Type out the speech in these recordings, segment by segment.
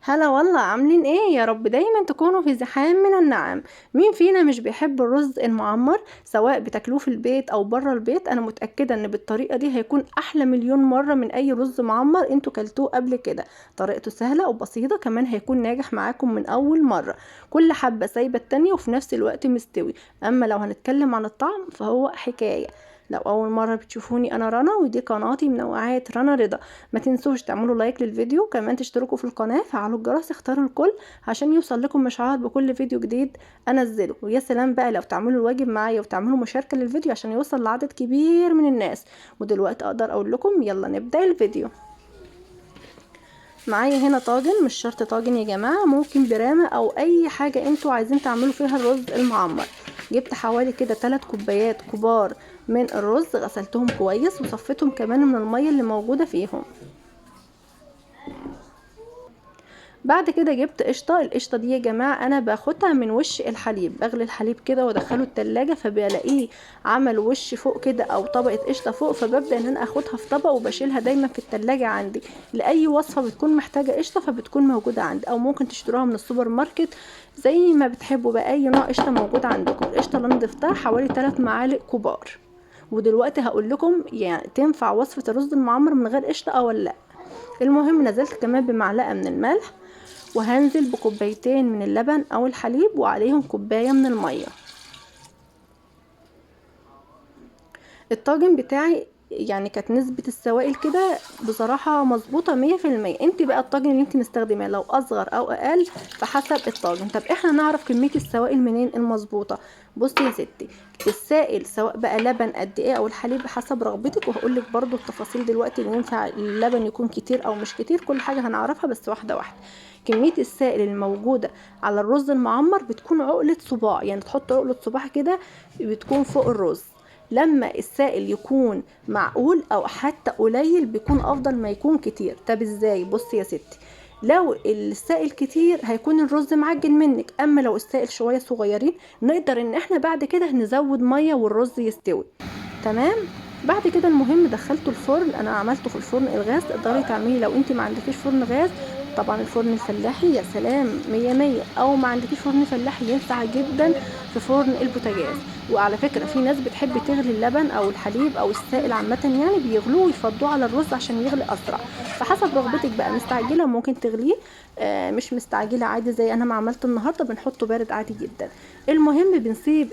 هلا والله، عاملين ايه؟ يا رب دايما تكونوا في زحام من النعم. مين فينا مش بيحب الرز المعمر؟ سواء بتاكلوه في البيت او بره البيت، انا متأكدة ان بالطريقة دي هيكون احلى مليون مرة من اي رز معمر انتوا كلتوه قبل كده. طريقته سهلة وبسيطة، كمان هيكون ناجح معاكم من اول مرة. كل حبة سايبة التانية وفي نفس الوقت مستوي. اما لو هنتكلم عن الطعم فهو حكاية. لو اول مرة بتشوفوني، انا رنا ودي قناتي منوعات رنا رضا. ما تنسوش تعملوا لايك للفيديو، كمان تشتركوا في القناة، فعلوا الجرس، اختاروا الكل عشان يوصل لكم اشعارات بكل فيديو جديد انزله. ويا سلام بقى لو تعملوا الواجب معايا وتعملوا مشاركة للفيديو عشان يوصل لعدد كبير من الناس. ودلوقتي اقدر اقول لكم يلا نبدأ الفيديو. معايا هنا طاجن، مش شرط طاجن يا جماعة، ممكن برامة او اي حاجة انتوا عايزين تعملوا فيها الرز المعمر. جبت حوالي كده 3 كوبايات كبار من الرز، غسلتهم كويس وصفيتهم كمان من المية اللي موجودة فيهم. بعد كده جبت قشطه. القشطه دي يا جماعه انا باخدها من وش الحليب، بغلي الحليب كده وادخله التلاجة، فبلاقيه عمل وش فوق كده او طبقه قشطه فوق، فببدا ان انا اخدها في طبق وبشيلها دايما في التلاجة عندي. لاي وصفه بتكون محتاجه قشطه فبتكون موجوده عندي، او ممكن تشتروها من السوبر ماركت زي ما بتحبوا بقى، اي نوع قشطه موجود عندكم. القشطه اللي انا ضفتها حوالي 3 معالق كبار. ودلوقتي هقول لكم يعني تنفع وصفه الرز المعمر من غير قشطه او لا. المهم نزلت كمان بمعلقه من الملح، وهنزل بكوبايتين من اللبن او الحليب وعليهم كوباية من المية. الطاجن بتاعي يعني كانت نسبة السوائل كده بصراحة مظبوطة 100%. انت بقى الطاجن اللي انت مستخدماه لو اصغر او اقل فحسب الطاجن. طب احنا نعرف كمية السوائل منين المظبوطة؟ بصي يا ستي، السائل سواء بقى لبن قد ايه او الحليب حسب رغبتك، وهقولك برضو التفاصيل دلوقتي اللي ينفع اللبن يكون كتير او مش كتير، كل حاجة هنعرفها بس واحدة واحدة. كمية السائل الموجودة على الرز المعمر بتكون عقلة صباع، يعني تحط عقلة صباع كده بتكون فوق الرز. لما السائل يكون معقول او حتى قليل بيكون افضل ما يكون كتير. طب ازاي؟ بصي يا ستي، لو السائل كتير هيكون الرز معجن منك، اما لو السائل شويه صغيرين نقدر ان احنا بعد كده نزود ميه والرز يستوي. تمام. بعد كده المهم دخلته الفرن، انا عملته في الفرن الغاز، تقدري تعملي لو انت ما عندكيش فرن غاز طبعا الفرن الفلاحي يا سلام مية مية، او ما عندكيش فرن فلاحي ينفع جدا في فرن البوتاجاز. وعلى فكرة في ناس بتحب تغلي اللبن او الحليب او السائل عامة، يعني بيغلوه ويفضوه على الرز عشان يغلي اسرع. فحسب رغبتك بقى، مستعجلة ممكن تغليه، مش مستعجلة عادي زي انا ما عملت النهاردة بنحطه بارد عادي جدا. المهم بنسيب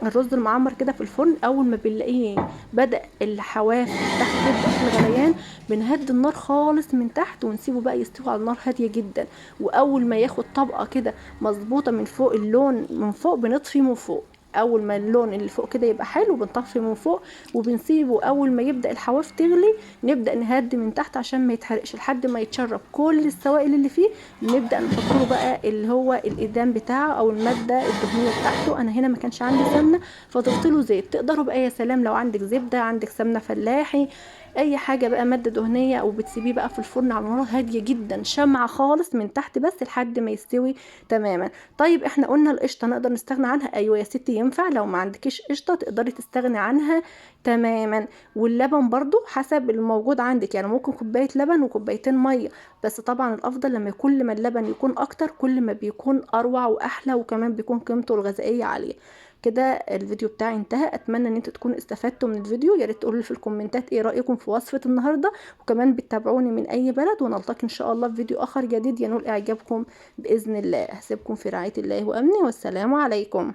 الرز المعمر كده في الفرن، اول ما بنلاقيه بدأ الحواف تحت تبدأ في الغليان بنهدي النار خالص من تحت ونسيبه بقى يستوي على النار هادية جدا. واول ما ياخد طبقة كده مظبوطة من فوق، اللون من فوق بنطفي من فوق. اول ما اللون اللي فوق كده يبقى حلو بنطفي من فوق وبنسيبه. اول ما يبدأ الحواف تغلي نبدأ نهدي من تحت عشان ما يتحرقش لحد ما يتشرب كل السوائل اللي فيه. نبدأ نحط له بقى اللي هو الإدام بتاعه او المادة الدهنية بتاعته. انا هنا ما كانش عندي سمنة فضفت له زيت، تقدروا بقى يا سلام لو عندك زبدة، عندك سمنة فلاحي، اي حاجه بقى ماده دهنيه، او بتسيبيه بقى في الفرن على نار هاديه جدا شمعه خالص من تحت بس لحد ما يستوي تماما. طيب احنا قلنا القشطه نقدر نستغنى عنها، ايوه يا ستي ينفع، لو ما عندكيش قشطه تقدري تستغني عنها تماما. واللبن برضو حسب الموجود عندك، يعني ممكن كوبايه لبن وكوبايتين ميه، بس طبعا الافضل لما كل ما اللبن يكون اكتر كل ما بيكون اروع واحلى، وكمان بيكون قيمته الغذائيه عاليه. كده الفيديو بتاعي انتهى، اتمنى ان انتوا تكونوا استفدتوا من الفيديو. يا ريت تقولوا لي في الكومنتات ايه رايكم في وصفه النهارده، وكمان بتتابعوني من اي بلد، ونلتقي ان شاء الله في فيديو اخر جديد ينول اعجابكم باذن الله. هسيبكم في رعايه الله وامنه، والسلام عليكم.